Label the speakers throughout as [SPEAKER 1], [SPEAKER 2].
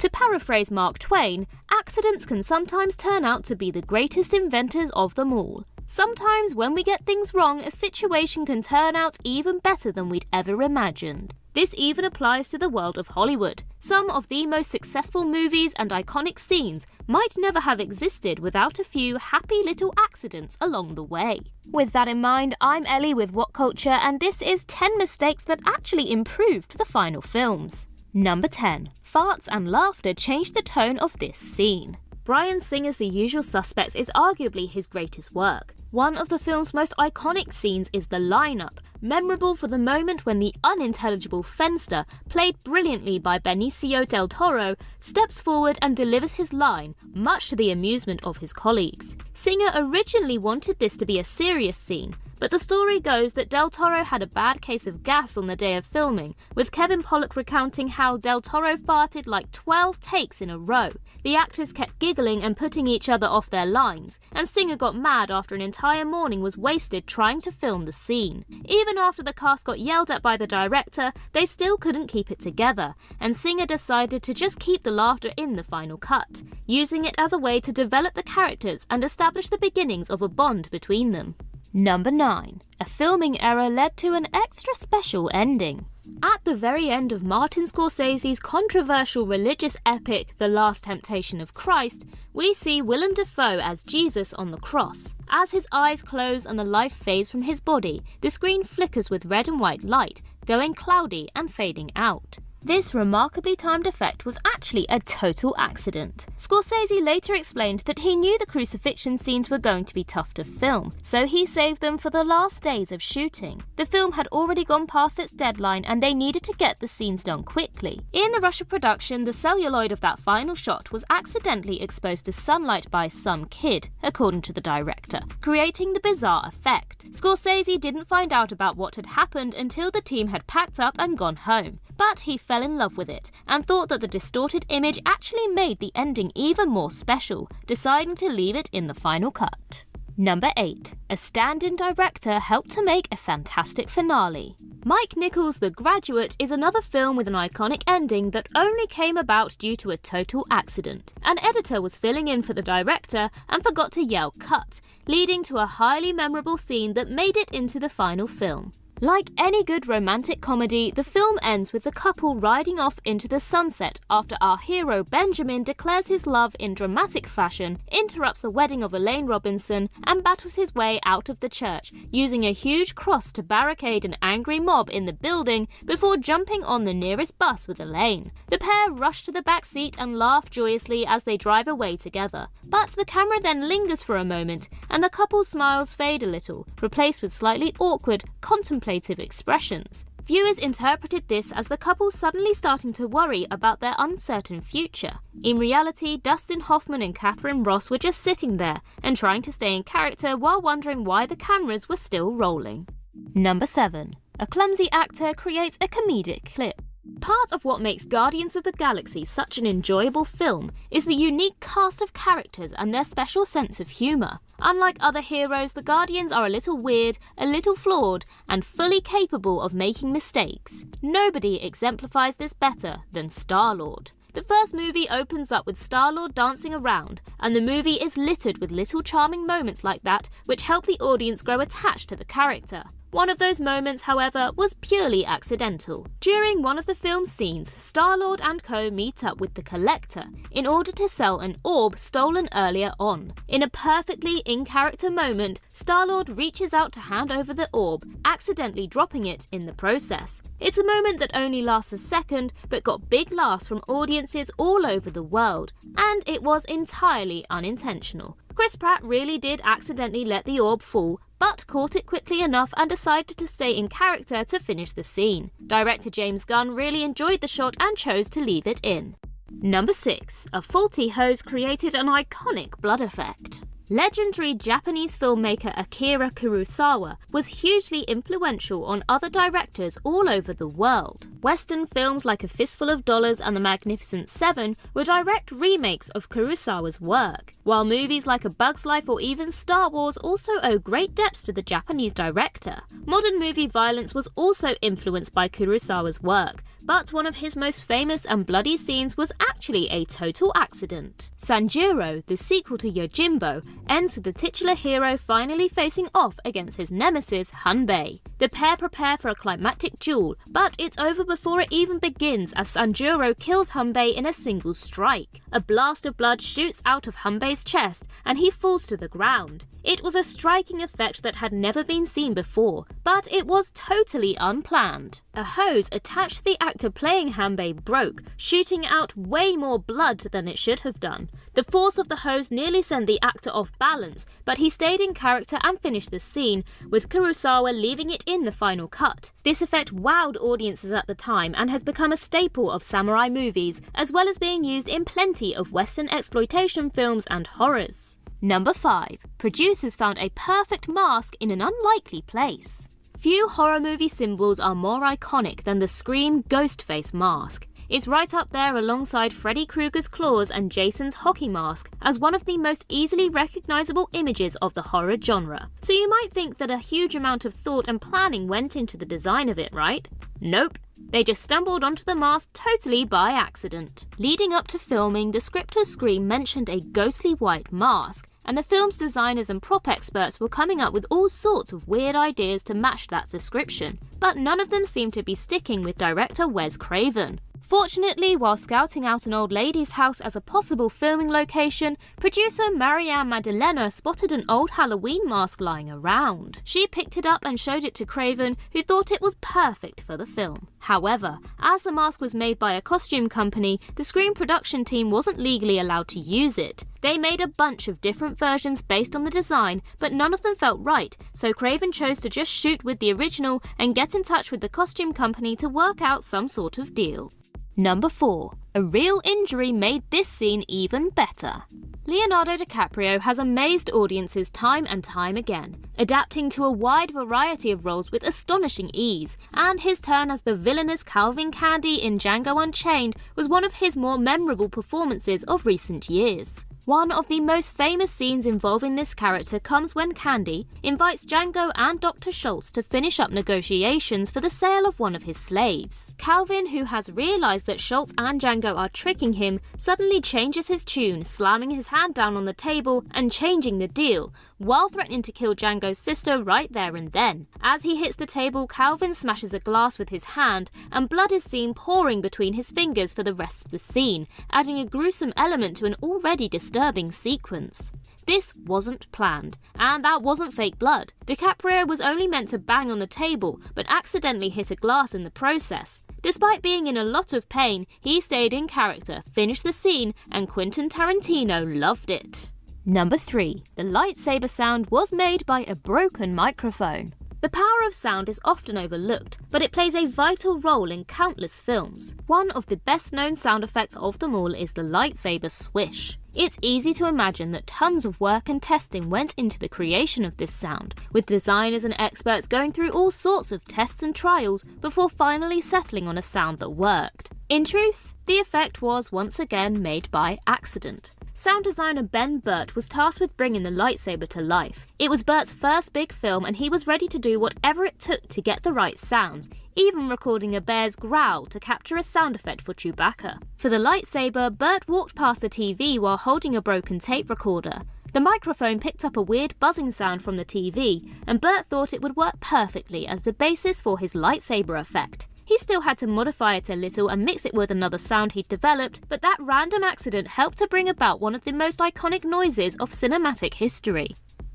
[SPEAKER 1] To paraphrase Mark Twain, accidents can sometimes turn out to be the greatest inventors of them all. Sometimes when we get things wrong, a situation can turn out even better than we'd ever imagined. This even applies to the world of Hollywood. Some of the most successful movies and iconic scenes might never have existed without a few happy little accidents along the way. With that in mind, I'm Ellie with What Culture, and this is 10 mistakes that actually improved the final films. Number 10. Farts and laughter changed the tone of this scene. Bryan Singer's The Usual Suspects is arguably his greatest work. One of the film's most iconic scenes is the lineup, memorable for the moment when the unintelligible Fenster, played brilliantly by Benicio del Toro, steps forward and delivers his line, much to the amusement of his colleagues. Singer originally wanted this to be a serious scene, but the story goes that Del Toro had a bad case of gas on the day of filming, with Kevin Pollak recounting how Del Toro farted like 12 takes in a row. The actors kept giggling and putting each other off their lines, and Singer got mad after an entire morning was wasted trying to film the scene. Even after the cast got yelled at by the director, they still couldn't keep it together, and Singer decided to just keep the laughter in the final cut, using it as a way to develop the characters and establish the beginnings of a bond between them. Number 9. A filming error led to an extra special ending. At the very end of Martin Scorsese's controversial religious epic The Last Temptation of Christ, we see Willem Dafoe as Jesus on the cross. As his eyes close and the life fades from his body, the screen flickers with red and white light, going cloudy and fading out. This remarkably timed effect was actually a total accident. Scorsese later explained that he knew the crucifixion scenes were going to be tough to film, so he saved them for the last days of shooting. The film had already gone past its deadline and they needed to get the scenes done quickly. In the rush of production, the celluloid of that final shot was accidentally exposed to sunlight by some kid, according to the director, creating the bizarre effect. Scorsese didn't find out about what had happened until the team had packed up and gone home, but he fell in love with it and thought that the distorted image actually made the ending even more special, deciding to leave it in the final cut. Number 8. A stand-in director helped to make a fantastic finale. Mike Nichols' The Graduate is another film with an iconic ending that only came about due to a total accident. An editor was filling in for the director and forgot to yell "cut," leading to a highly memorable scene that made it into the final film. Like any good romantic comedy, the film ends with the couple riding off into the sunset after our hero Benjamin declares his love in dramatic fashion, interrupts the wedding of Elaine Robinson, and battles his way out of the church, using a huge cross to barricade an angry mob in the building before jumping on the nearest bus with Elaine. The pair rush to the back seat and laugh joyously as they drive away together. But the camera then lingers for a moment, and the couple's smiles fade a little, replaced with slightly awkward, contemplative expressions. Viewers interpreted this as the couple suddenly starting to worry about their uncertain future. In reality, Dustin Hoffman and Catherine Ross were just sitting there and trying to stay in character while wondering why the cameras were still rolling. Number 7. A clumsy actor creates a comedic clip. Part of what makes Guardians of the Galaxy such an enjoyable film is the unique cast of characters and their special sense of humour. Unlike other heroes, the Guardians are a little weird, a little flawed, and fully capable of making mistakes. Nobody exemplifies this better than Star-Lord. The first movie opens up with Star-Lord dancing around, and the movie is littered with little charming moments like that which help the audience grow attached to the character. One of those moments, however, was purely accidental. During one of the film's scenes, Star-Lord and co meet up with the Collector in order to sell an orb stolen earlier on. In a perfectly in-character moment, Star-Lord reaches out to hand over the orb, accidentally dropping it in the process. It's a moment that only lasts a second, but got big laughs from audiences all over the world, and it was entirely unintentional. Chris Pratt really did accidentally let the orb fall, but caught it quickly enough and decided to stay in character to finish the scene. Director James Gunn really enjoyed the shot and chose to leave it in. Number 6. A faulty hose created an iconic blood effect. Legendary Japanese filmmaker Akira Kurosawa was hugely influential on other directors all over the world. Western films like A Fistful of Dollars and The Magnificent Seven were direct remakes of Kurosawa's work, while movies like A Bug's Life or even Star Wars also owe great depths to the Japanese director. Modern movie violence was also influenced by Kurosawa's work, but one of his most famous and bloody scenes was actually a total accident. Sanjuro, the sequel to Yojimbo, ends with the titular hero finally facing off against his nemesis Hanbei. The pair prepare for a climactic duel, but it's over before it even begins as Sanjuro kills Hanbei in a single strike. A blast of blood shoots out of Hanbei's chest and he falls to the ground. It was a striking effect that had never been seen before, but it was totally unplanned. A hose attached to the actor playing Hanbei broke, shooting out way more blood than it should have done. The force of the hose nearly sent the actor off balance, but he stayed in character and finished the scene, with Kurosawa leaving it in the final cut. This effect wowed audiences at the time and has become a staple of samurai movies, as well as being used in plenty of Western exploitation films and horrors. Number 5. Producers found a perfect mask in an unlikely place. Few horror movie symbols are more iconic than the Scream Ghostface mask. It's right up there alongside Freddy Krueger's claws and Jason's hockey mask as one of the most easily recognizable images of the horror genre. So you might think that a huge amount of thought and planning went into the design of it, right? Nope. They just stumbled onto the mask totally by accident. Leading up to filming, the script of Scream mentioned a ghostly white mask, and the film's designers and prop experts were coming up with all sorts of weird ideas to match that description, but none of them seemed to be sticking with director Wes Craven. Fortunately, while scouting out an old lady's house as a possible filming location, producer Marianne Maddalena spotted an old Halloween mask lying around. She picked it up and showed it to Craven, who thought it was perfect for the film. However, as the mask was made by a costume company, the Scream production team wasn't legally allowed to use it. They made a bunch of different versions based on the design, but none of them felt right, so Craven chose to just shoot with the original and get in touch with the costume company to work out some sort of deal. Number 4. A real injury made this scene even better. Leonardo DiCaprio has amazed audiences time and time again, adapting to a wide variety of roles with astonishing ease, and his turn as the villainous Calvin Candy in Django Unchained was one of his more memorable performances of recent years. One of the most famous scenes involving this character comes when Candy invites Django and Dr. Schultz to finish up negotiations for the sale of one of his slaves. Calvin, who has realized that Schultz and Django are tricking him, suddenly changes his tune, slamming his hand down on the table and changing the deal, while threatening to kill Django's sister right there and then. As he hits the table, Calvin smashes a glass with his hand, and blood is seen pouring between his fingers for the rest of the scene, adding a gruesome element to an already disturbing sequence. This wasn't planned, and that wasn't fake blood. DiCaprio was only meant to bang on the table, but accidentally hit a glass in the process. Despite being in a lot of pain, he stayed in character, finished the scene, and Quentin Tarantino loved it. Number 3. The lightsaber sound was made by a broken microphone. The power of sound is often overlooked, but it plays a vital role in countless films. One of the best-known sound effects of them all is the lightsaber swish. It's easy to imagine that tons of work and testing went into the creation of this sound, with designers and experts going through all sorts of tests and trials before finally settling on a sound that worked. In truth, the effect was once again made by accident. Sound designer Ben Burtt was tasked with bringing the lightsaber to life. It was Burtt's first big film and he was ready to do whatever it took to get the right sounds, even recording a bear's growl to capture a sound effect for Chewbacca. For the lightsaber, Burtt walked past the TV while holding a broken tape recorder. The microphone picked up a weird buzzing sound from the TV, and Burtt thought it would work perfectly as the basis for his lightsaber effect. He still had to modify it a little and mix it with another sound he'd developed, but that random accident helped to bring about one of the most iconic noises of cinematic history.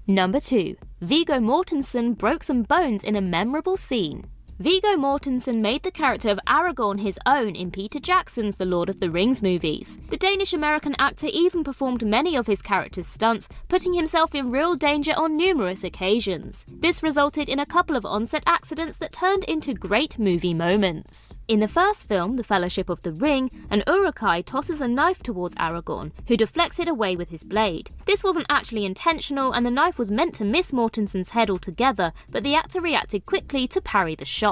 [SPEAKER 1] Number 2. Viggo Mortensen broke some bones in a memorable scene. Viggo Mortensen made the character of Aragorn his own in Peter Jackson's The Lord of the Rings movies. The Danish-American actor even performed many of his character's stunts, putting himself in real danger on numerous occasions. This resulted in a couple of on-set accidents that turned into great movie moments. In the first film, The Fellowship of the Ring, an Uruk-hai tosses a knife towards Aragorn, who deflects it away with his blade. This wasn't actually intentional, and the knife was meant to miss Mortensen's head altogether, but the actor reacted quickly to parry the shot.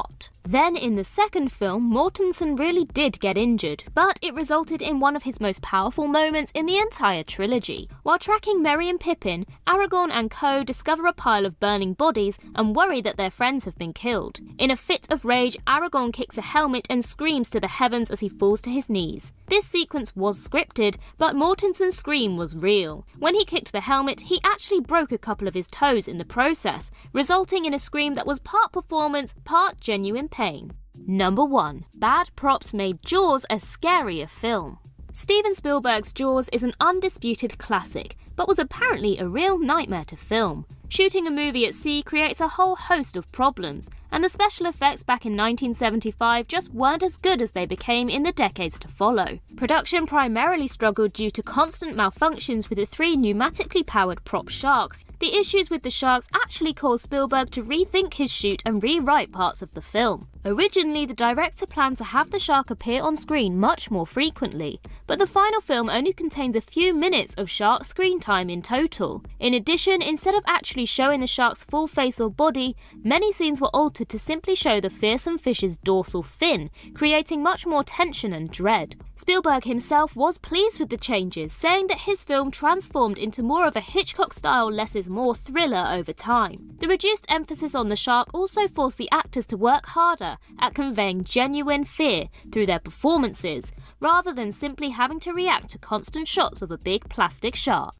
[SPEAKER 1] Then in the second film, Mortensen really did get injured, but it resulted in one of his most powerful moments in the entire trilogy. While tracking Merry and Pippin, Aragorn and co discover a pile of burning bodies and worry that their friends have been killed. In a fit of rage, Aragorn kicks a helmet and screams to the heavens as he falls to his knees. This sequence was scripted, but Mortensen's scream was real. When he kicked the helmet, he actually broke a couple of his toes in the process, resulting in a scream that was part performance, part genuine pain. Number 1. Bad props made Jaws a scarier film. Steven Spielberg's Jaws is an undisputed classic, but was apparently a real nightmare to film. Shooting a movie at sea creates a whole host of problems, and the special effects back in 1975 just weren't as good as they became in the decades to follow. Production primarily struggled due to constant malfunctions with the 3 pneumatically powered prop sharks. The issues with the sharks actually caused Spielberg to rethink his shoot and rewrite parts of the film. Originally, the director planned to have the shark appear on screen much more frequently, but the final film only contains a few minutes of shark screen time in total. In addition, instead of actually showing the shark's full face or body, many scenes were altered to simply show the fearsome fish's dorsal fin, creating much more tension and dread. Spielberg himself was pleased with the changes, saying that his film transformed into more of a Hitchcock-style less is more thriller over time. The reduced emphasis on the shark also forced the actors to work harder at conveying genuine fear through their performances, rather than simply having to react to constant shots of a big plastic shark.